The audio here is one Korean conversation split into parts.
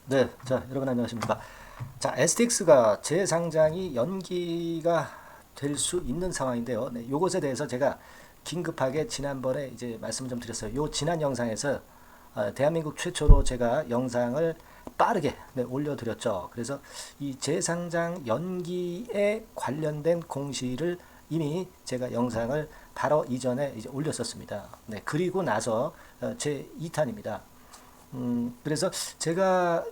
네, 자, 여러분 안녕하십니까. 자, STX가 재상장이 연기가 될 수 있는 상황인데요. 네, 요것에 대해서 제가 긴급하게 지난번에 이제 말씀을 좀 드렸어요. 요 지난 영상에서 대한민국 최초로 제가 영상을 빠르게 올려드렸죠. 그래서 이 재상장 연기에 관련된 공시를 이미 제가 영상을 바로 이전에 이제 올렸었습니다. 네, 그리고 나서 제 2탄입니다. 그래서 제가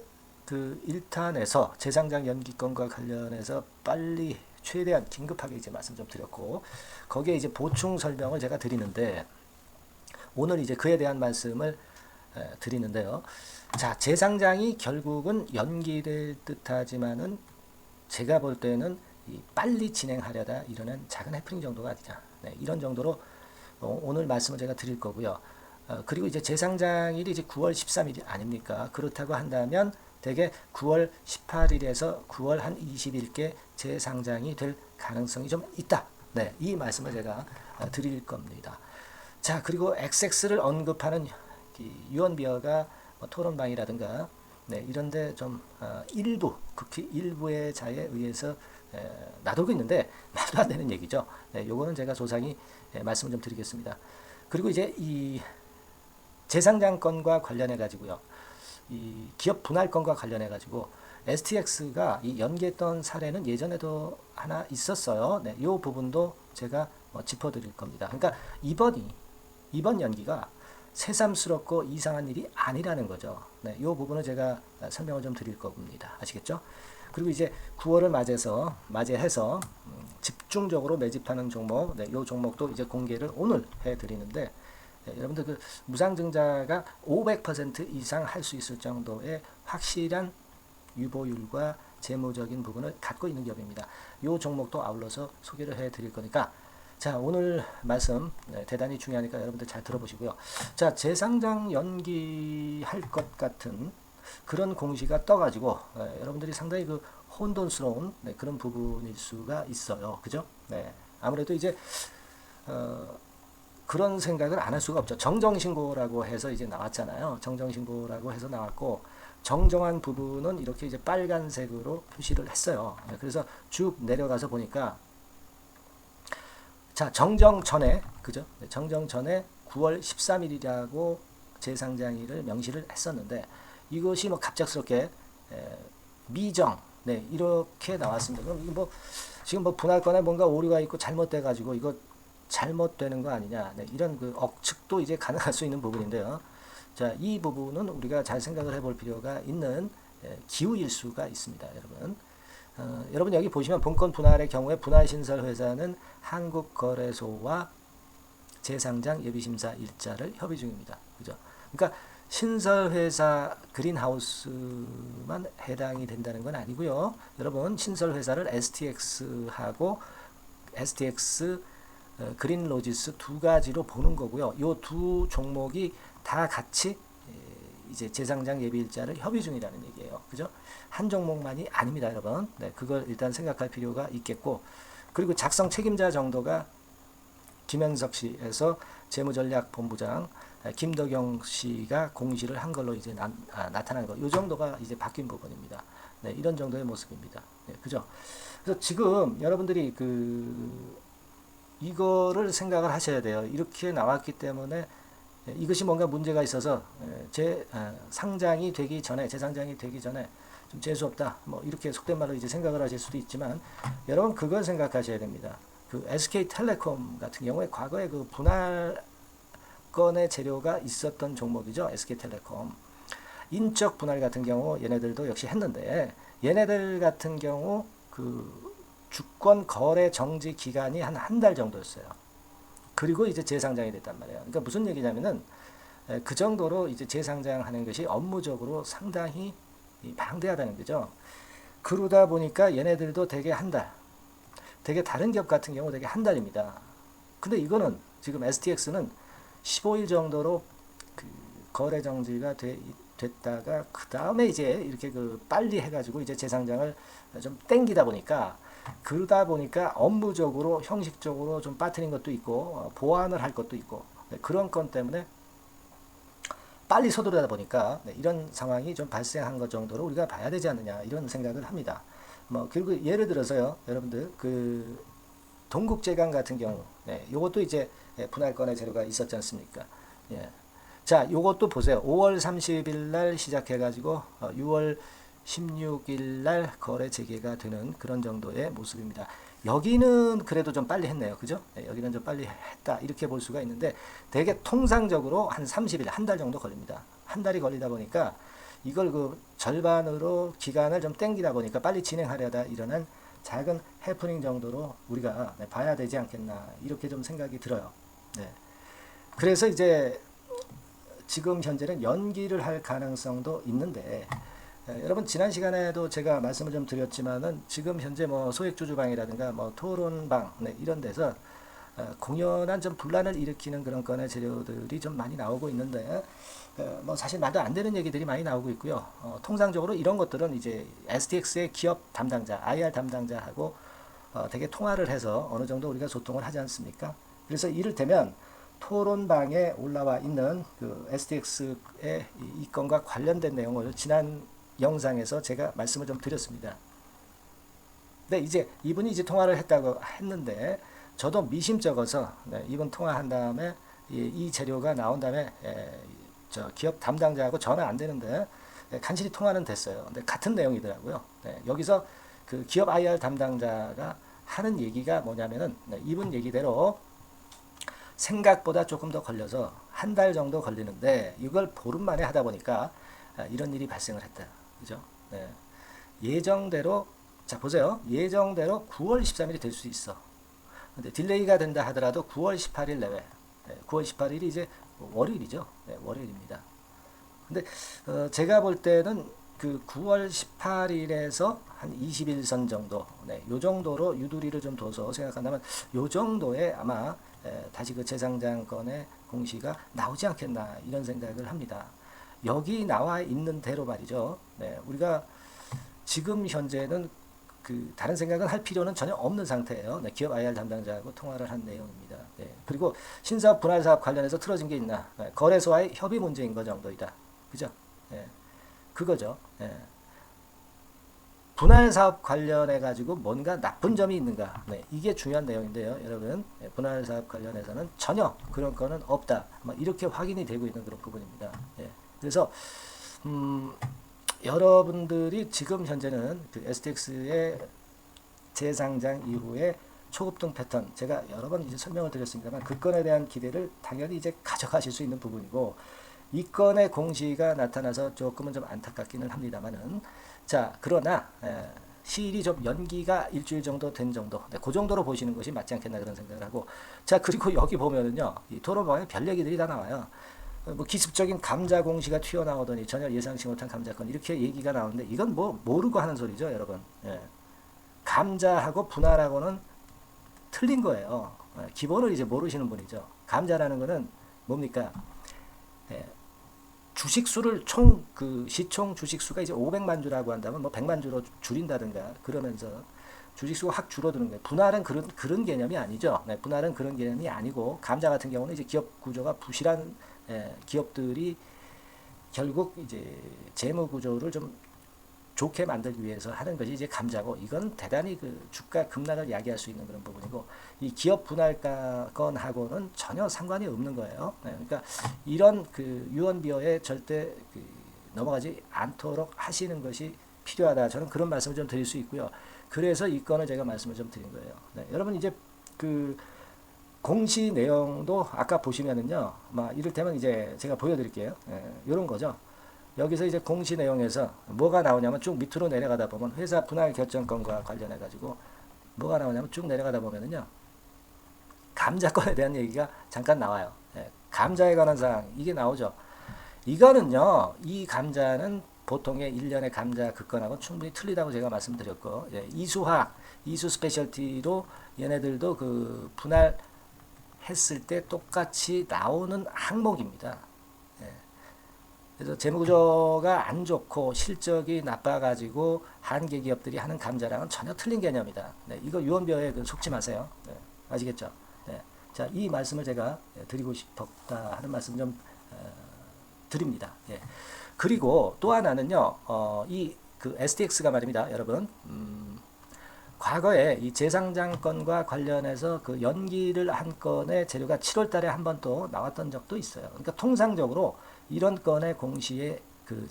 그 1탄에서 재상장 연기권과 관련해서 빨리 최대한 긴급하게 이제 말씀 좀 드렸고 거기에 이제 보충 설명을 제가 드리는데 오늘 이제 그에 대한 말씀을 드리는데요. 자, 재상장이 결국은 연기될 듯하지만은 제가 볼 때는 빨리 진행하려다 이러는 작은 해프닝 정도가 아니냐. 네, 이런 정도로 오늘 말씀을 제가 드릴 거고요. 그리고 이제 재상장일이 이제 9월 13일 아닙니까? 그렇다고 한다면 대개 9월 18일에서 9월 한 20일께 재상장이 될 가능성이 좀 있다. 네, 이 말씀을 제가 드릴 겁니다. 자, 그리고 XX를 언급하는 유언비어가 뭐 토론방이라든가 네, 이런데 좀 일부, 극히 일부의 자에 의해서 나돌고 있는데 말도 안 되는 얘기죠. 네, 요거는 제가 소상히 말씀을 좀 드리겠습니다. 그리고 이제 이 재상장권과 관련해 가지고요. 이 기업 분할권과 관련해 가지고 STX가 이 연기했던 사례는 예전에도 하나 있었어요. 네, 이 부분도 제가 짚어드릴 겁니다. 그러니까 이번 연기가 새삼스럽고 이상한 일이 아니라는 거죠. 네, 이 부분을 제가 설명을 좀 드릴 겁니다. 아시겠죠? 그리고 이제 9월을 맞이해서 집중적으로 매집하는 종목, 네, 이 종목도 이제 공개를 오늘 해드리는데 여러분들 그 무상증자가 500% 이상 할 수 있을 정도의 확실한 유보율과 재무적인 부분을 갖고 있는 기업입니다. 이 종목도 아울러서 소개를 해드릴 거니까 자, 오늘 말씀 대단히 중요하니까 여러분들 잘 들어보시고요. 자, 재상장 연기할 것 같은 그런 공시가 떠가지고 여러분들이 상당히 그 혼돈스러운 그런 부분일 수가 있어요. 그죠? 네. 아무래도 이제 그런 생각을 안 할 수가 없죠. 정정신고라고 해서 이제 나왔잖아요. 정정신고라고 해서 나왔고 정정한 부분은 이렇게 이제 빨간색으로 표시를 했어요. 그래서 쭉 내려가서 보니까 자, 정정 전에 그죠? 정정 전에 9월 13일이라고 재상장일을 명시를 했었는데 이것이 뭐 갑작스럽게 미정 이렇게 나왔습니다. 그럼 이거 뭐 지금 뭐 분할권에 뭔가 오류가 있고 잘못돼 가지고 이거 잘못되는 거 아니냐. 네, 이런 그 억측도 이제 가능할 수 있는 부분인데요. 자, 이 부분은 우리가 잘 생각을 해볼 필요가 있는 기후일 수가 있습니다, 여러분. 여러분 여기 보시면 본권 분할의 경우에 분할신설회사는 한국거래소와 재상장 예비심사 일자를 협의 중입니다. 그죠? 그러니까 신설회사 그린하우스만 해당이 된다는 건 아니고요. 여러분 신설회사를 STX하고 STX 그린로지스 두 가지로 보는 거고요. 이 두 종목이 다 같이 이제 재상장 예비일자를 협의 중이라는 얘기예요. 그죠? 한 종목만이 아닙니다, 여러분. 네, 그걸 일단 생각할 필요가 있겠고, 그리고 작성 책임자 정도가 김현석 씨에서 재무전략본부장, 김덕영 씨가 공시를 한 걸로 이제 나타난 거. 이 정도가 이제 바뀐 부분입니다. 네, 이런 정도의 모습입니다. 네, 그죠? 그래서 지금 여러분들이 이거를 생각을 하셔야 돼요. 이렇게 나왔기 때문에 이것이 뭔가 문제가 있어서 재상장이 되기 전에 좀 재수 없다. 뭐 이렇게 속된 말로 이제 생각을 하실 수도 있지만 여러분 그걸 생각하셔야 됩니다. 그 SK텔레콤 같은 경우에 과거에 그 분할권의 재료가 있었던 종목이죠. SK텔레콤. 인적 분할 같은 경우 얘네들도 역시 했는데 얘네들 같은 경우 그 주권 거래 정지 기간이 한 달 정도였어요. 그리고 이제 재상장이 됐단 말이에요. 그러니까 무슨 얘기냐면은 그 정도로 이제 재상장하는 것이 업무적으로 상당히 방대하다는 거죠. 그러다 보니까 얘네들도 되게 한 달, 되게 다른 기업 같은 경우 되게 한 달입니다. 근데 이거는 지금 STX는 15일 정도로 그 거래 정지가 됐다가 그 다음에 이제 이렇게 그 빨리 해가지고 이제 재상장을 좀 땡기다 보니까 그러다 보니까 업무적으로 형식적으로 좀 빠뜨린 것도 있고 보완을 할 것도 있고 그런 건 때문에 빨리 서두르다 보니까 이런 상황이 좀 발생한 것 정도로 우리가 봐야 되지 않느냐 이런 생각을 합니다. 뭐 그리고 예를 들어서요, 여러분들 그 동국제강 같은 경우, 요것도 이제 분할권의 재료가 있었지 않습니까? 예. 자, 요것도 보세요. 5월 30일 날 시작해가지고 6월 16일 날 거래 재개가 되는 그런 정도의 모습입니다. 여기는 그래도 좀 빨리 했네요. 그죠? 여기는 좀 빨리 했다. 이렇게 볼 수가 있는데 대개 통상적으로 한 30일, 한 달 정도 걸립니다. 한 달이 걸리다 보니까 이걸 그 절반으로 기간을 좀 땡기다 보니까 빨리 진행하려다 일어난 작은 해프닝 정도로 우리가 봐야 되지 않겠나 이렇게 좀 생각이 들어요. 네. 그래서 이제 지금 현재는 연기를 할 가능성도 있는데 여러분 지난 시간에도 제가 말씀을 좀 드렸지만은 지금 현재 뭐 소액주주방이라든가 뭐 토론방 이런 데서 공연한 좀 분란을 일으키는 그런 건의 재료들이 좀 많이 나오고 있는데 뭐 사실 말도 안 되는 얘기들이 많이 나오고 있고요. 통상적으로 이런 것들은 이제 STX의 기업 담당자, IR 담당자하고 되게 통화를 해서 어느 정도 우리가 소통을 하지 않습니까? 그래서 이를테면 토론방에 올라와 있는 그 STX의 이 건과 관련된 내용을 지난 영상에서 제가 말씀을 좀 드렸습니다. 근데 이제 이분이 이제 통화를 했다고 했는데 저도 미심쩍어서 이분 통화한 다음에 이 재료가 나온 다음에 저 기업 담당자하고 전화 안 되는데 간신히 통화는 됐어요. 근데 같은 내용이더라고요. 여기서 그 기업 IR 담당자가 하는 얘기가 뭐냐면은 이분 얘기대로 생각보다 조금 더 걸려서 한 달 정도 걸리는데 이걸 보름 만에 하다 보니까 이런 일이 발생을 했다. 그죠? 예정대로 자 보세요. 예정대로 9월 13일이 될 수 있어. 근데 딜레이가 된다 하더라도 9월 18일 내외. 9월 18일이 이제 월요일이죠. 월요일입니다. 근데 제가 볼 때는 그 9월 18일에서 한 20일선 정도, 요 정도로 유두리를 좀 둬서 생각한다면 요 정도에 아마 다시 그 재상장권의 공시가 나오지 않겠나 이런 생각을 합니다. 여기 나와 있는 대로 말이죠. 우리가 지금 현재는 그 다른 생각은 할 필요는 전혀 없는 상태예요. 기업 IR 담당자하고 통화를 한 내용입니다. 그리고 신사업 분할사업 관련해서 틀어진 게 있나? 거래소와의 협의 문제인 거 정도이다. 그죠? 그거죠. 분할사업 관련해 가지고 뭔가 나쁜 점이 있는가? 이게 중요한 내용인데요, 여러분. 분할사업 관련해서는 전혀 그런 거는 없다. 이렇게 확인이 되고 있는 그런 부분입니다. 그래서 여러분들이 지금 현재는 그 STX의 재상장 이후에 초급등 패턴 제가 여러 번 이제 설명을 드렸습니다만 그 건에 대한 기대를 당연히 이제 가져가실 수 있는 부분이고 이 건의 공시가 나타나서 조금은 좀 안타깝기는 합니다만은 자 그러나 시일이 좀 연기가 일주일 정도 된 정도 그 정도로 보시는 것이 맞지 않겠나 그런 생각을 하고 자 그리고 여기 보면은요 이 토론방에 별 얘기들이 다 나와요. 뭐 기습적인 감자 공시가 튀어나오더니 전혀 예상치 못한 감자건 이렇게 얘기가 나오는데 이건 뭐 모르고 하는 소리죠 여러분. 감자하고 분할하고는 틀린 거예요. 기본을 이제 모르시는 분이죠. 감자라는 거는 뭡니까? 주식수를 총 그 시총 주식수가 이제 500만 주라고 한다면 뭐 100만 주로 줄인다든가 그러면서 주식수가 확 줄어드는 거예요. 분할은 그런 개념이 아니죠. 분할은 그런 개념이 아니고 감자 같은 경우는 이제 기업 구조가 부실한 기업들이 결국 이제 재무 구조를 좀 좋게 만들기 위해서 하는 것이 이제 감자고 이건 대단히 그 주가 급락을 야기할 수 있는 그런 부분이고 이 기업 분할건하고는 전혀 상관이 없는 거예요. 그러니까 이런 그 유언비어에 절대 그 넘어가지 않도록 하시는 것이 필요하다. 저는 그런 말씀을 좀 드릴 수 있고요. 그래서 이 건을 제가 말씀을 좀 드린 거예요. 여러분 이제 그 공시 내용도 아까 보시면은요, 이를테면 이제 제가 보여드릴게요. 이런 거죠. 여기서 이제 공시 내용에서 뭐가 나오냐면 쭉 밑으로 내려가다 보면 회사 분할 결정권과 관련해 가지고 뭐가 나오냐면 쭉 내려가다 보면은요, 감자권에 대한 얘기가 잠깐 나와요. 감자에 관한 사항 이게 나오죠. 이거는요, 이 감자는 보통의 1년의 감자 그건하고 충분히 틀리다고 제가 말씀드렸고, 이수화, 이수 스페셜티로 얘네들도 그 분할 했을 때 똑같이 나오는 항목입니다. 그래서 재무구조가 안 좋고 실적이 나빠가지고 한계 기업들이 하는 감자랑은 전혀 틀린 개념이다. 이거 유언비어에 속지 마세요. 아시겠죠? 자, 이 말씀을 제가 드리고 싶었다 하는 말씀 좀 드립니다. 예. 그리고 또 하나는요, 이 그 STX가 말입니다, 여러분. 과거에 이 재상장 건과 관련해서 그 연기를 한 건의 재료가 7월 달에 한 번 또 나왔던 적도 있어요. 그러니까 통상적으로 이런 건의 공시의 그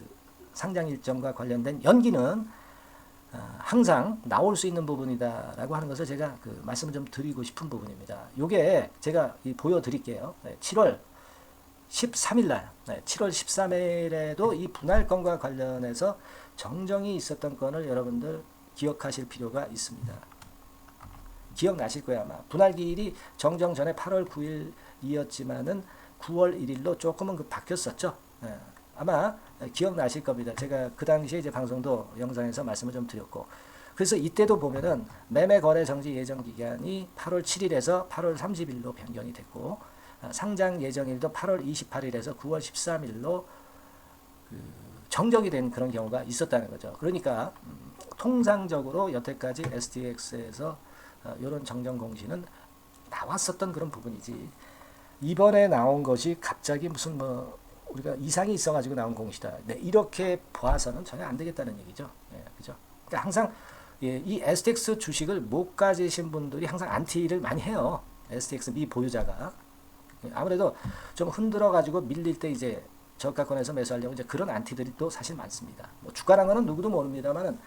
상장 일정과 관련된 연기는 항상 나올 수 있는 부분이다라고 하는 것을 제가 그 말씀을 좀 드리고 싶은 부분입니다. 요게 제가 보여드릴게요. 7월 13일 날, 7월 13일에도 이 분할건과 관련해서 정정이 있었던 건을 여러분들 기억하실 필요가 있습니다. 기억나실 거야 아마. 분할기일이 정정 전에 8월 9일이었지만은 9월 1일로 조금은 바뀌었었죠. 아마 기억나실 겁니다. 제가 그 당시에 이제 방송도 영상에서 말씀을 좀 드렸고, 그래서 이때도 보면은 매매 거래 정지 예정 기간이 8월 7일에서 8월 30일로 변경이 됐고, 상장 예정일도 8월 28일에서 9월 13일로 정정이 된 그런 경우가 있었다는 거죠. 그러니까 통상적으로 여태까지 STX에서 이런 정정 공시는 나왔었던 그런 부분이지, 이번에 나온 것이 갑자기 무슨 뭐 우리가 이상이 있어가지고 나온 공시다, 네, 이렇게 봐서는 전혀 안 되겠다는 얘기죠. 네, 그죠? 그러니까 항상 이 STX 주식을 못 가지신 분들이 항상 안티를 많이 해요. STX 미 보유자가 아무래도 좀 흔들어가지고 밀릴 때 이제 저가권에서 매수하려고 이제 그런 안티들이 또 사실 많습니다. 뭐 주가란 거는 누구도 모릅니다만은,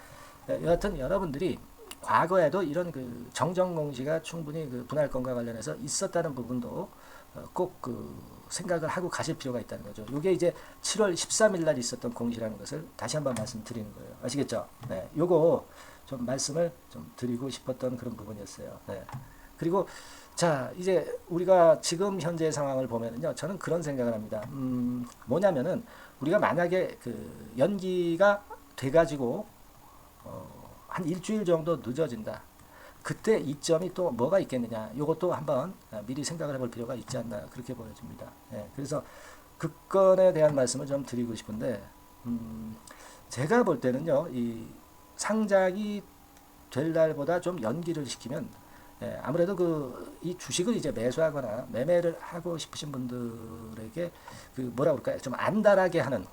여하튼 여러분들이 과거에도 이런 그 정정 공시가 충분히 그 분할건과 관련해서 있었다는 부분도 꼭 그 생각을 하고 가실 필요가 있다는 거죠. 이게 이제 7월 13일 날 있었던 공시라는 것을 다시 한번 말씀드리는 거예요. 아시겠죠? 네, 요거 좀 말씀을 좀 드리고 싶었던 그런 부분이었어요. 네. 그리고 자, 이제 우리가 지금 현재 상황을 보면은요, 저는 그런 생각을 합니다. 뭐냐면은 우리가 만약에 그 연기가 돼가지고 한 일주일 정도 늦어진다. 그때 이점이 또 뭐가 있겠느냐? 이것도 한번 미리 생각을 해볼 필요가 있지 않나, 그렇게 보여집니다. 예, 그래서 그 건에 대한 말씀을 좀 드리고 싶은데, 제가 볼 때는요, 이 상장이 될 날보다 좀 연기를 시키면, 예, 아무래도 이 주식을 이제 매수하거나 매매를 하고 싶으신 분들에게 그 뭐라 그럴까요? 좀 안달하게 하는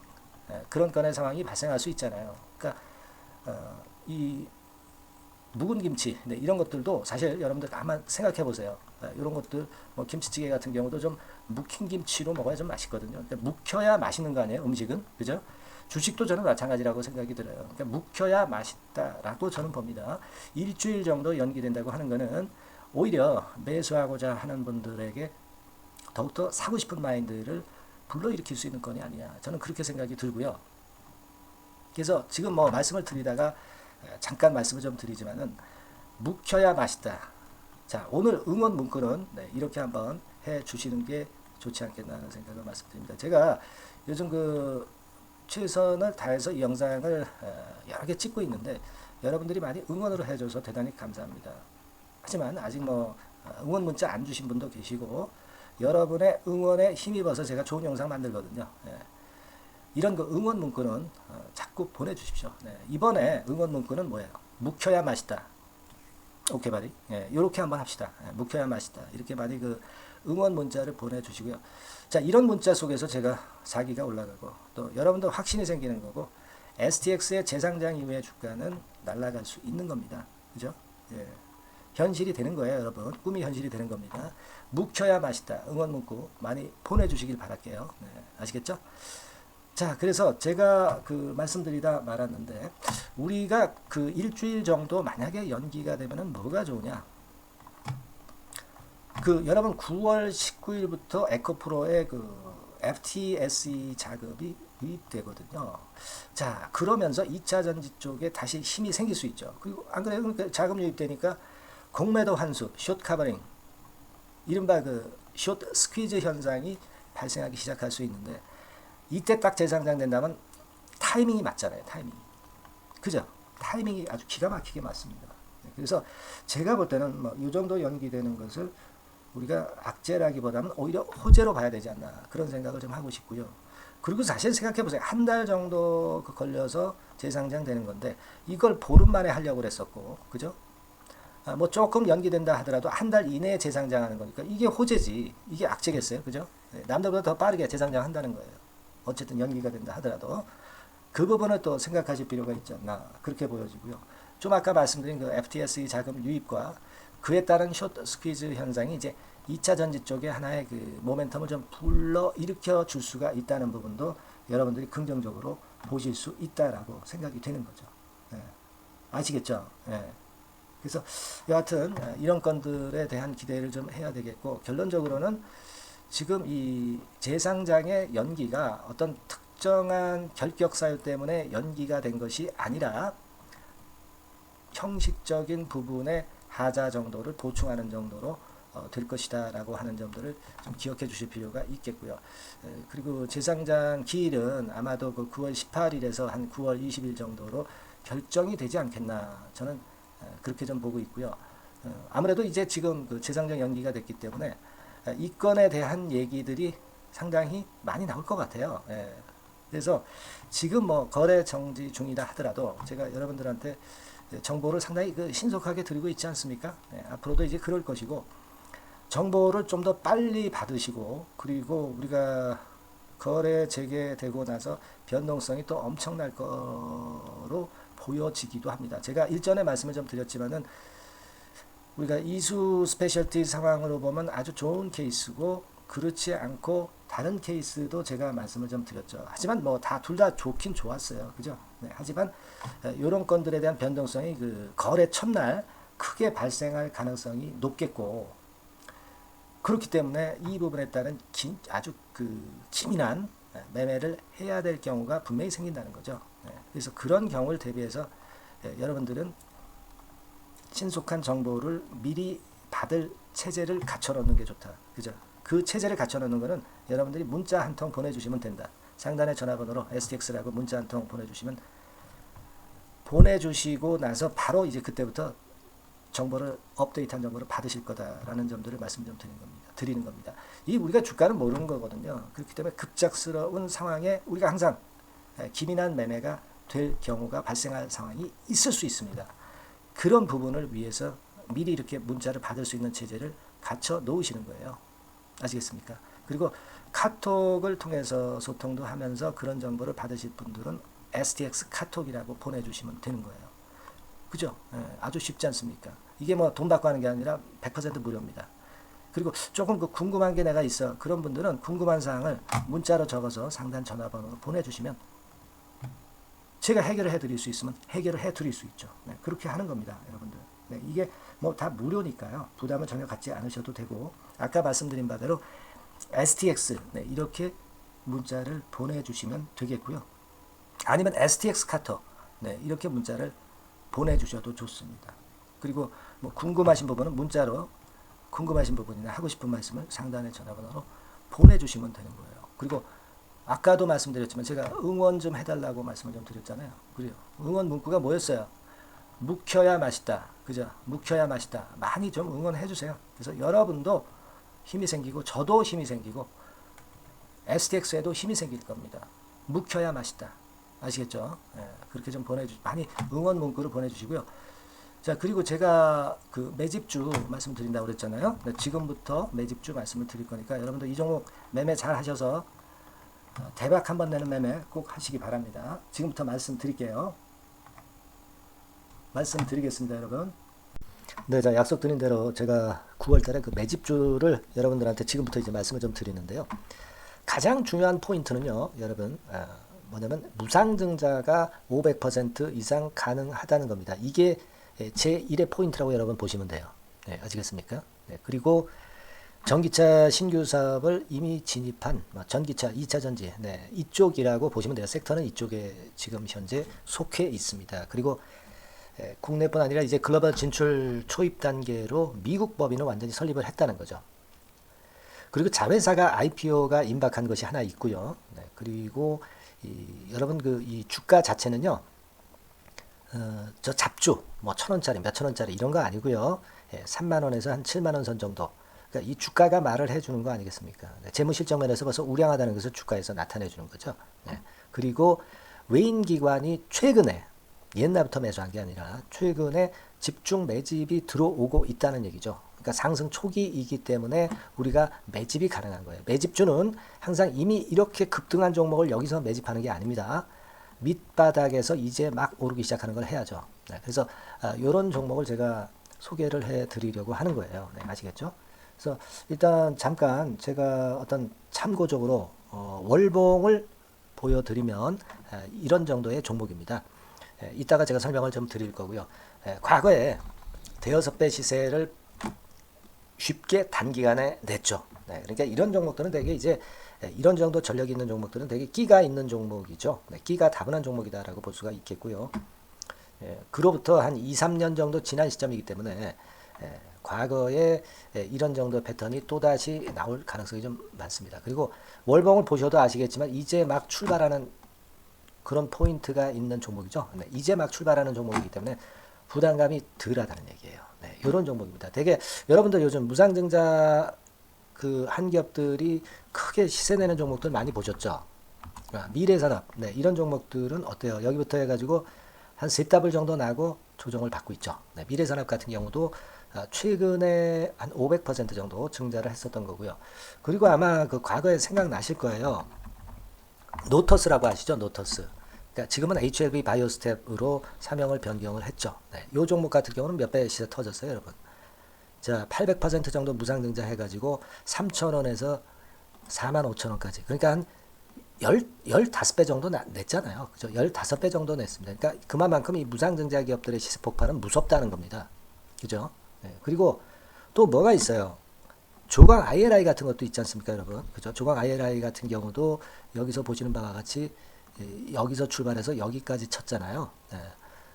그런 건의 상황이 발생할 수 있잖아요. 그러니까 이 묵은 김치, 네, 이런 것들도 사실 여러분들 한번 생각해 보세요. 이런 것들 뭐 김치찌개 같은 경우도 좀 묵힌 김치로 먹어야 좀 맛있거든요. 그러니까 묵혀야 맛있는 거 아니에요, 음식은, 그죠? 주식도 저는 마찬가지라고 생각이 들어요. 그러니까 묵혀야 맛있다라고 저는 봅니다. 일주일 정도 연기된다고 하는 거는 오히려 매수하고자 하는 분들에게 더욱더 사고 싶은 마인드를 불러일으킬 수 있는 건이 아니냐, 저는 그렇게 생각이 들고요. 그래서 지금 뭐 말씀을 드리다가 잠깐 말씀을 좀 드리지만은, 묵혀야 맛있다. 자, 오늘 응원 문구는 이렇게 한번 해 주시는 게 좋지 않겠나 하는 생각을 말씀드립니다. 제가 요즘 최선을 다해서 이 영상을 여러 개 찍고 있는데 여러분들이 많이 응원을 해줘서 대단히 감사합니다. 하지만 아직 뭐 응원 문자 안 주신 분도 계시고, 여러분의 응원에 힘입어서 제가 좋은 영상 만들거든요. 이런 응원 문구는 자꾸 보내주십시오. 이번에 응원 문구는 뭐예요? 묵혀야 맛있다. 오케이 바디. 이렇게 한번 합시다. 묵혀야 맛있다. 이렇게 많이 응원 문자를 보내주시고요. 자, 이런 문자 속에서 제가 사기가 올라가고, 또 여러분도 확신이 생기는 거고, STX의 재상장 이후의 주가는 날아갈 수 있는 겁니다. 그죠? 예. 현실이 되는 거예요, 여러분. 꿈이 현실이 되는 겁니다. 묵혀야 맛있다. 응원 문구 많이 보내주시길 바랄게요. 네, 아시겠죠? 자, 그래서 제가 말씀드리다 말았는데, 우리가 일주일 정도 만약에 연기가 되면은 뭐가 좋으냐? 여러분 9월 19일부터 에코프로의 FTSE 자금이 유입되거든요. 자, 그러면서 2차 전지 쪽에 다시 힘이 생길 수 있죠. 그리고 안 그래요? 그러니까 자금 유입되니까 공매도 환수, 숏 커버링, 이른바 숏 스퀴즈 현상이 발생하기 시작할 수 있는데, 이때 딱 재상장 된다면 타이밍이 맞잖아요. 타이밍. 그죠? 타이밍이 아주 기가 막히게 맞습니다. 그래서 제가 볼 때는 뭐 이 정도 연기되는 것을 우리가 악재라기보다는 오히려 호재로 봐야 되지 않나, 그런 생각을 좀 하고 싶고요. 그리고 사실 생각해 보세요. 한 달 정도 걸려서 재상장 되는 건데, 이걸 보름 만에 하려고 그랬었고, 그죠? 뭐 조금 연기된다 하더라도 한 달 이내에 재상장하는 거니까 이게 호재지, 이게 악재겠어요, 그죠? 남들보다 더 빠르게 재상장 한다는 거예요. 어쨌든 연기가 된다 하더라도 그 부분을 또 생각하실 필요가 있지 않나 그렇게 보여지고요. 좀 아까 말씀드린 그 FTSE 자금 유입과 그에 따른 숏 스퀴즈 현상이 이제 2차 전지 쪽에 하나의 그 모멘텀을 좀 불러 일으켜 줄 수가 있다는 부분도 여러분들이 긍정적으로 보실 수 있다라고 생각이 되는 거죠. 예. 아시겠죠? 예. 그래서 여하튼 이런 건들에 대한 기대를 좀 해야 되겠고, 결론적으로는 지금 이 재상장의 연기가 어떤 특정한 결격 사유 때문에 연기가 된 것이 아니라 형식적인 부분의 하자 정도를 보충하는 정도로 될 것이다 라고 하는 점들을 좀 기억해 주실 필요가 있겠고요. 그리고 재상장 기일은 아마도 그 9월 18일에서 한 9월 20일 정도로 결정이 되지 않겠나, 저는 그렇게 좀 보고 있고요. 아무래도 이제 지금 그 재상장 연기가 됐기 때문에 이 건에 대한 얘기들이 상당히 많이 나올 것 같아요. 그래서 지금 뭐 거래 정지 중이다 하더라도 제가 여러분들한테 정보를 상당히 그 신속하게 드리고 있지 않습니까? 앞으로도 이제 그럴 것이고, 정보를 좀 더 빨리 받으시고, 그리고 우리가 거래 재개되고 나서 변동성이 또 엄청날 거로 보여지기도 합니다. 제가 일전에 말씀을 좀 드렸지만은 우리가 이수 스페셜티 상황으로 보면 아주 좋은 케이스고, 그렇지 않고 다른 케이스도 제가 말씀을 좀 드렸죠. 하지만 뭐 다 둘 다 좋긴 좋았어요. 그죠? 하지만 이런 건들에 대한 변동성이 그 거래 첫날 크게 발생할 가능성이 높겠고, 그렇기 때문에 이 부분에 따른 아주 그 기민한 매매를 해야 될 경우가 분명히 생긴다는 거죠. 그래서 그런 경우를 대비해서 여러분들은 신속한 정보를 미리 받을 체제를 갖춰 놓는 게 좋다. 그죠? 그 체제를 갖춰 놓는 거는 여러분들이 문자 한 통 보내주시면 된다. 상단의 전화번호로 STX라고 문자 한 통 보내주시면, 보내주시고 나서 바로 이제 그때부터 정보를, 업데이트한 정보를 받으실 거다라는 점들을 말씀 좀 드리는 겁니다. 이 우리가 주가는 모르는 거거든요. 그렇기 때문에 급작스러운 상황에 우리가 항상 기민한 매매가 될 경우가 발생할 상황이 있을 수 있습니다. 그런 부분을 위해서 미리 이렇게 문자를 받을 수 있는 체제를 갖춰 놓으시는 거예요. 아시겠습니까? 그리고 카톡을 통해서 소통도 하면서 그런 정보를 받으실 분들은 STX 카톡이라고 보내주시면 되는 거예요. 그죠? 아주 쉽지 않습니까? 이게 뭐 돈 받고 하는 게 아니라 100% 무료입니다. 그리고 조금 그 궁금한 게 내가 있어. 그런 분들은 궁금한 사항을 문자로 적어서 상단 전화번호로 보내주시면 제가 해결을 해드릴 수 있으면 해결을 해드릴 수 있죠. 그렇게 하는 겁니다, 여러분들. 이게 뭐 다 무료니까요. 부담을 전혀 갖지 않으셔도 되고, 아까 말씀드린 바대로 STX 이렇게 문자를 보내주시면 되겠고요. 아니면 STX 카톡 이렇게 문자를 보내주셔도 좋습니다. 그리고 뭐 궁금하신 부분은 문자로 궁금하신 부분이나 하고 싶은 말씀을 상단의 전화번호로 보내주시면 되는 거예요. 그리고 아까도 말씀드렸지만 제가 응원 좀 해달라고 말씀을 좀 드렸잖아요. 그래요. 응원 문구가 뭐였어요? 묵혀야 맛있다. 그죠? 묵혀야 맛있다. 많이 좀 응원해 주세요. 그래서 여러분도 힘이 생기고, 저도 힘이 생기고, STX에도 힘이 생길 겁니다. 묵혀야 맛있다. 아시겠죠? 그렇게 좀 많이 응원 문구를 보내주시고요. 자, 그리고 제가 그 매집주 말씀드린다고 그랬잖아요. 지금부터 매집주 말씀을 드릴 거니까 여러분들 이 종목 매매 잘 하셔서 대박 한번 내는 매매 꼭 하시기 바랍니다. 지금부터 말씀드릴게요. 말씀드리겠습니다, 여러분. 네, 자, 약속드린 대로 제가 9월달에 그 매집주를 여러분들한테 지금부터 이제 말씀을 좀 드리는데요. 가장 중요한 포인트는요, 여러분, 뭐냐면 무상증자가 500% 이상 가능하다는 겁니다. 이게 제1의 포인트라고 여러분 보시면 돼요. 아시겠습니까? 그리고 전기차 신규 사업을 이미 진입한 전기차 2차 전지 이쪽이라고 보시면 돼요. 섹터는 이쪽에 지금 현재 속해 있습니다. 그리고 국내뿐 아니라 이제 글로벌 진출 초입 단계로 미국 법인을 완전히 설립을 했다는 거죠. 그리고 자회사가 IPO가 임박한 것이 하나 있고요. 그리고 여러분 이 주가 자체는요, 저 잡주 뭐 1,000원짜리 몇천 원짜리 이런 거 아니고요. 3만 원에서 한 7만 원 선 정도. 그러니까 이 주가가 말을 해주는 거 아니겠습니까? 재무실적 면에서 벌써 우량하다는 것을 주가에서 나타내 주는 거죠. 그리고 외인 기관이 최근에, 옛날부터 매수한 게 아니라 최근에 집중 매집이 들어오고 있다는 얘기죠. 그러니까 상승 초기이기 때문에 우리가 매집이 가능한 거예요. 매집주는 항상 이미 이렇게 급등한 종목을 여기서 매집하는 게 아닙니다. 밑바닥에서 이제 막 오르기 시작하는 걸 해야죠. 네, 그래서 이런 종목을 제가 소개를 해드리려고 하는 거예요. 네, 아시겠죠? 그래서 일단 잠깐 제가 어떤 참고적으로 월봉을 보여드리면 이런 정도의 종목입니다. 이따가 제가 설명을 좀 드릴 거고요. 과거에 대여섯 배 시세를 쉽게 단기간에 냈죠. 네, 그러니까 이런 종목들은 되게 이제 이런 정도 전력이 있는 종목들은 되게 끼가 있는 종목이죠. 네, 끼가 다분한 종목이다라고 볼 수가 있겠고요. 그로부터 한 2, 3년 정도 지난 시점이기 때문에 과거에 이런 정도 패턴이 또다시 나올 가능성이 좀 많습니다. 그리고 월봉을 보셔도 아시겠지만 이제 막 출발하는 그런 포인트가 있는 종목이죠. 네, 이제 막 출발하는 종목이기 때문에 부담감이 덜하다는 얘기예요. 네, 이런 종목입니다. 되게 여러분들 요즘 무상증자 그 한기업들이 크게 시세 내는 종목들 많이 보셨죠? 미래산업, 네, 이런 종목들은 어때요? 여기부터 해가지고 한 세 더블 정도 나고 조정을 받고 있죠. 네, 미래산업 같은 경우도 최근에 한 500% 정도 증자를 했었던 거고요. 그리고 아마 그 과거에 생각나실 거예요. 노터스라고 아시죠? 노터스. 그러니까 지금은 HLB 바이오스텝으로 사명을 변경을 했죠. 네, 이 종목 같은 경우는 몇 배 시세 터졌어요, 여러분. 자, 800% 정도 무상증자 해가지고 3,000원에서 45,000원까지. 그러니까 한 15배 정도 냈잖아요. 그죠? 15배 정도 냈습니다. 그러니까 그만큼 이 무상증자 기업들의 시세 폭발은 무섭다는 겁니다. 그죠? 네. 그리고 또 뭐가 있어요? 조강 ILI 같은 것도 있지 않습니까, 여러분? 그죠? 조강 ILI 같은 경우도 여기서 보시는 바와 같이 여기서 출발해서 여기까지 쳤잖아요. 네.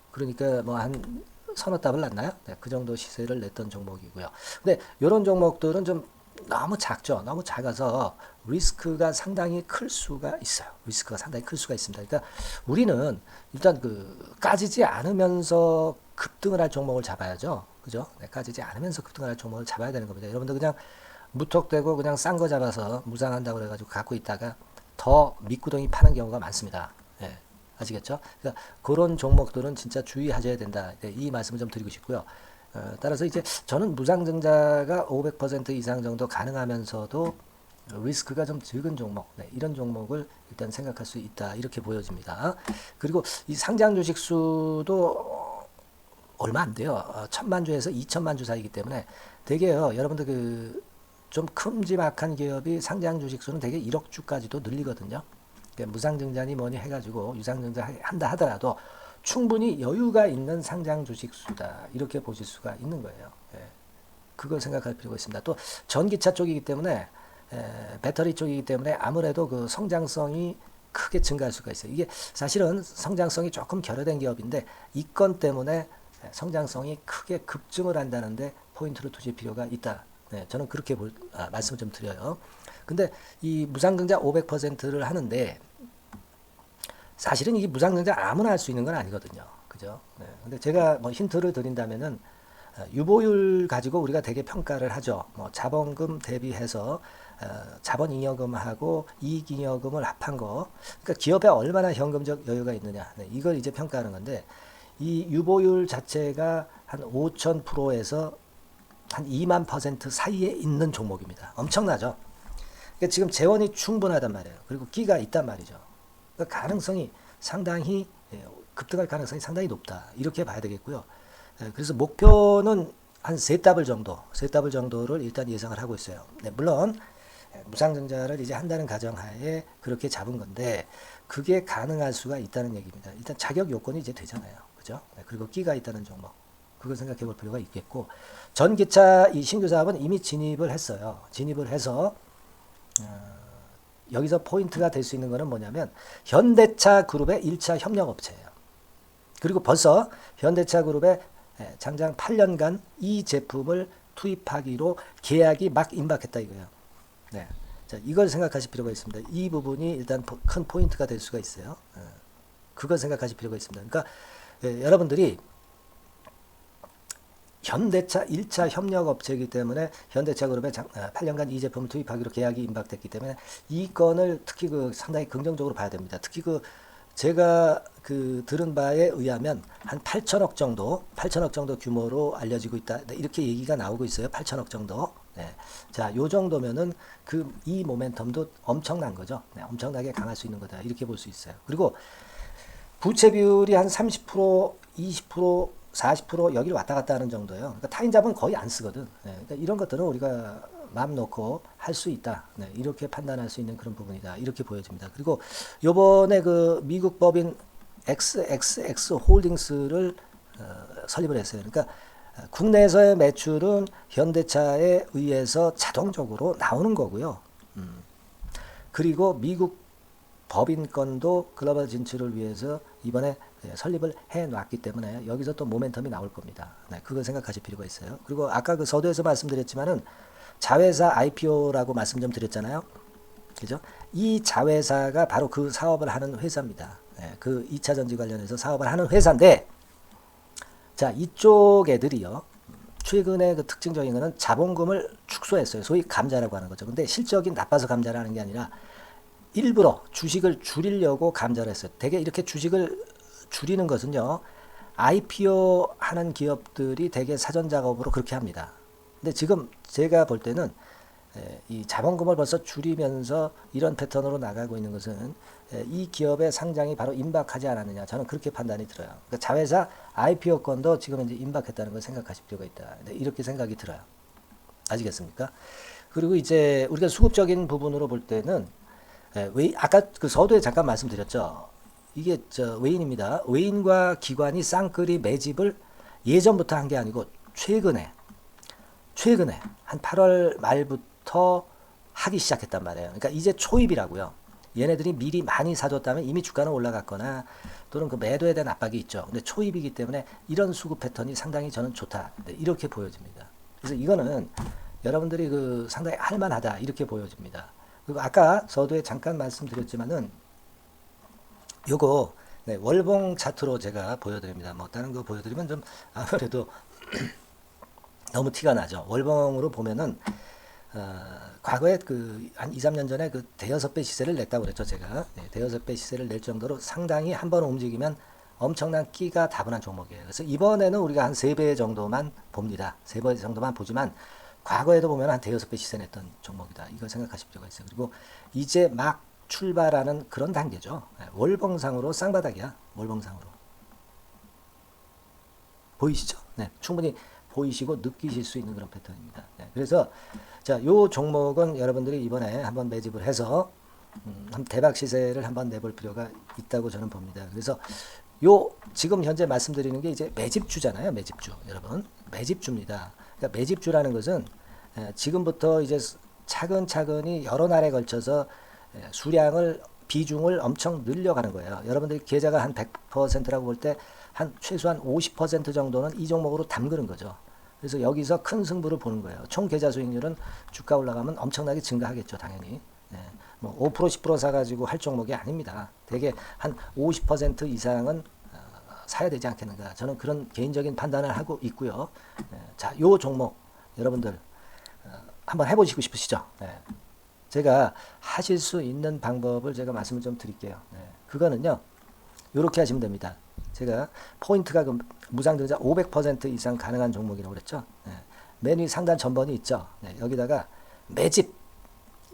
그러니까 뭐 한 서너 답을 났나요? 네, 그 정도 시세를 냈던 종목이고요. 근데 이런 종목들은 좀 너무 작죠. 너무 작아서 리스크가 상당히 클 수가 있어요. 리스크가 상당히 클 수가 있습니다. 그러니까 우리는 일단 그 까지지 않으면서 급등을 할 종목을 잡아야죠. 그죠? 네, 까지지 않으면서 급등을 할 종목을 잡아야 되는 겁니다. 여러분들 그냥 무턱대고 그냥 싼 거 잡아서 무상한다고 그래가지고 갖고 있다가 더 밑구덩이 파는 경우가 많습니다. 예, 아시겠죠? 그러니까 그런 종목들은 진짜 주의하셔야 된다. 네, 이 말씀을 좀 드리고 싶고요. 따라서 이제 저는 무상증자가 500% 이상 정도 가능하면서도 리스크가 좀 적은 종목, 네, 이런 종목을 일단 생각할 수 있다. 이렇게 보여집니다. 그리고 이 상장 주식 수도 얼마 안 돼요. 1,000만 주에서 2,000만 주 사이기 때문에 되게요. 여러분들 그 좀 큼지막한 기업이 상장 주식 수는 되게 1억 주까지도 늘리거든요. 그러니까 무상증자니 뭐니 해가지고 유상증자 한다 하더라도 충분히 여유가 있는 상장 주식 수다. 이렇게 보실 수가 있는 거예요. 예. 그걸 생각할 필요가 있습니다. 또 전기차 쪽이기 때문에 배터리 쪽이기 때문에 아무래도 그 성장성이 크게 증가할 수가 있어요. 이게 사실은 성장성이 조금 결여된 기업인데 이 건 때문에 성장성이 크게 급증을 한다는데 포인트를 두실 필요가 있다. 네, 저는 그렇게 말씀을 좀 드려요. 근데 이 무상증자 500%를 하는데 사실은 이게 무상증자 아무나 할 수 있는 건 아니거든요. 그죠? 네. 근데 제가 뭐 힌트를 드린다면은 유보율 가지고 우리가 되게 평가를 하죠. 뭐 자본금 대비해서 자본잉여금하고 이익잉여금을 합한 거. 그러니까 기업에 얼마나 현금적 여유가 있느냐. 네, 이걸 이제 평가하는 건데 이 유보율 자체가 한 5,000%에서 한 2만% 사이에 있는 종목입니다. 엄청나죠? 그러니까 지금 재원이 충분하단 말이에요. 그리고 끼가 있단 말이죠. 그러니까 가능성이 상당히 급등할 가능성이 상당히 높다. 이렇게 봐야 되겠고요. 그래서 목표는 한 세 더블 정도를 일단 예상을 하고 있어요. 네, 물론 무상증자를 이제 한다는 가정하에 그렇게 잡은 건데 그게 가능할 수가 있다는 얘기입니다. 일단 자격 요건이 이제 되잖아요. 그죠? 네, 그리고 끼가 있다는 종목. 그걸 생각해 볼 필요가 있겠고 전기차 이 신규 사업은 이미 진입을 했어요. 진입을 해서 여기서 포인트가 될 수 있는 거는 뭐냐면 현대차 그룹의 1차 협력업체예요. 그리고 벌써 현대차 그룹의 장장 8년간 이 제품을 투입하기로 계약이 막 임박했다 이거예요. 네. 자, 이걸 생각하실 필요가 있습니다. 이 부분이 일단 큰 포인트가 될 수가 있어요. 그걸 생각하실 필요가 있습니다. 그러니까 여러분들이 현대차 1차 협력업체이기 때문에 현대차 그룹에 8년간 이 제품을 투입하기로 계약이 임박됐기 때문에 이 건을 특히 그 상당히 긍정적으로 봐야 됩니다. 특히 그 제가 그 들은 바에 의하면 한 8천억 정도, 8천억 정도 규모로 알려지고 있다. 네, 이렇게 얘기가 나오고 있어요. 8천억 정도. 네. 자, 요 정도면은 이 모멘텀도 엄청난 거죠. 네, 엄청나게 강할 수 있는 거다. 이렇게 볼 수 있어요. 그리고 부채 비율이 한 30%, 20%, 40% 여기를 왔다 갔다 하는 정도예요. 그러니까 타인잡은 거의 안 쓰거든. 네, 그러니까 이런 것들은 우리가 마음 놓고 할 수 있다. 네, 이렇게 판단할 수 있는 그런 부분이다. 이렇게 보여집니다. 그리고 요번에 그 미국 법인 XXX 홀딩스를 설립을 했어요. 그러니까 국내에서의 매출은 현대차에 의해서 자동적으로 나오는 거고요. 그리고 미국 법인권도 글로벌 진출을 위해서 이번에 설립을 해 놨기 때문에 여기서 또 모멘텀이 나올 겁니다. 네, 그걸 생각하실 필요가 있어요. 그리고 아까 그 서두에서 말씀드렸지만은 자회사 IPO라고 말씀 좀 드렸잖아요. 그죠? 이 자회사가 바로 그 사업을 하는 회사입니다. 네, 그 2차 전지 관련해서 사업을 하는 회사인데, 자, 이쪽 애들이요. 최근에 그 특징적인 거는 자본금을 축소했어요. 소위 감자라고 하는 거죠. 근데 실적이 나빠서 감자를 하는 게 아니라 일부러 주식을 줄이려고 감자를 했어요. 대개 이렇게 주식을 줄이는 것은요, IPO 하는 기업들이 대개 사전 작업으로 그렇게 합니다. 근데 지금 제가 볼 때는 이 자본금을 벌써 줄이면서 이런 패턴으로 나가고 있는 것은 이 기업의 상장이 바로 임박하지 않았느냐, 저는 그렇게 판단이 들어요. 그러니까 자회사 IPO권도 지금 이제 임박했다는 걸 생각하실 필요가 있다. 이렇게 생각이 들어요. 아시겠습니까? 그리고 이제 우리가 수급적인 부분으로 볼 때는 아까 그 서두에 잠깐 말씀드렸죠. 이게 외인입니다. 외인과 기관이 쌍끌이 매집을 예전부터 한 게 아니고 최근에 한 8월 말부터 하기 시작했단 말이에요. 그러니까 이제 초입이라고요. 얘네들이 미리 많이 사줬다면 이미 주가는 올라갔거나 또는 그 매도에 대한 압박이 있죠. 근데 초입이기 때문에 이런 수급 패턴이 상당히 저는 좋다. 이렇게 보여집니다. 그래서 이거는 여러분들이 그 상당히 할만하다. 이렇게 보여집니다. 그리고 아까 서두에 잠깐 말씀드렸지만은 요거 네, 월봉 차트로 제가 보여드립니다. 뭐 다른 거 보여드리면 좀 아무래도 너무 티가 나죠. 월봉으로 보면은 과거에 그 한 2, 3년 전에 그 대여섯 배 시세를 냈다고 그랬죠, 제가. 네, 대여섯 배 시세를 낼 정도로 상당히 한번 움직이면 엄청난 끼가 다분한 종목이에요. 그래서 이번에는 우리가 한 3배 정도만 봅니다. 3배 정도만 보지만 과거에도 보면 한 대여섯 배 시세 냈던 종목이다. 이걸 생각하실 필요가 있어요. 그리고 이제 막 출발하는 그런 단계죠. 네, 월봉상으로 쌍바닥이야. 월봉상으로. 보이시죠? 네, 충분히 보이시고 느끼실 수 있는 그런 패턴입니다. 네, 그래서 자, 요 종목은 여러분들이 이번에 한번 매집을 해서 대박 시세를 한번 내볼 필요가 있다고 저는 봅니다. 그래서 요 지금 현재 말씀드리는 게 이제 매집주잖아요. 매집주. 여러분, 매집주입니다. 그러니까 매집주라는 것은 지금부터 이제 차근차근히 여러 날에 걸쳐서 수량을 비중을 엄청 늘려가는 거예요. 여러분들이 계좌가 한 100%라고 볼 때 한 최소한 50% 정도는 이 종목으로 담그는 거죠. 그래서 여기서 큰 승부를 보는 거예요. 총 계좌 수익률은 주가 올라가면 엄청나게 증가하겠죠, 당연히. 네. 뭐 5%, 10% 사가지고 할 종목이 아닙니다. 대개 한 50% 이상은 사야 되지 않겠는가. 저는 그런 개인적인 판단을 하고 있고요. 네. 자, 요 종목 여러분들 한번 해보시고 싶으시죠? 네. 제가 하실 수 있는 방법을 제가 말씀을 좀 드릴게요. 네. 그거는요, 이렇게 하시면 됩니다. 제가 포인트가 그 무상증자 500% 이상 가능한 종목이라고 그랬죠. 네. 맨 위 상단 전번이 있죠. 네. 여기다가 매집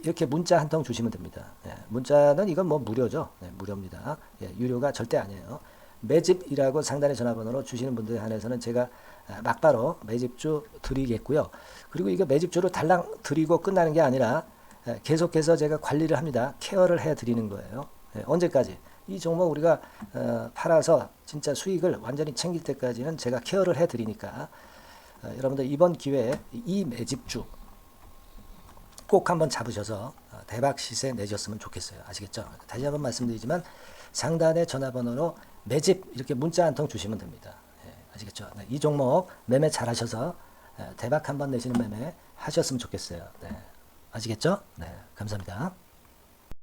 이렇게 문자 한 통 주시면 됩니다. 네. 문자는 이건 뭐 무료죠. 네. 무료입니다. 예, 유료가 절대 아니에요. 매집이라고 상단의 전화번호로 주시는 분들에 한해서는 제가 막바로 매집주 드리겠고요. 그리고 이거 매집주를 달랑 드리고 끝나는 게 아니라 계속해서 제가 관리를 합니다. 케어를 해드리는 거예요. 네. 언제까지? 이 종목 우리가 팔아서 진짜 수익을 완전히 챙길 때까지는 제가 케어를 해드리니까 여러분들 이번 기회에 이 매집주 꼭 한번 잡으셔서 대박 시세 내셨으면 좋겠어요. 아시겠죠? 다시 한번 말씀드리지만 상단의 전화번호로 매집 이렇게 문자 한 통 주시면 됩니다. 예, 아시겠죠? 네, 이 종목 매매 잘 하셔서 대박 한번 내시는 매매 하셨으면 좋겠어요. 네, 아시겠죠? 네, 감사합니다.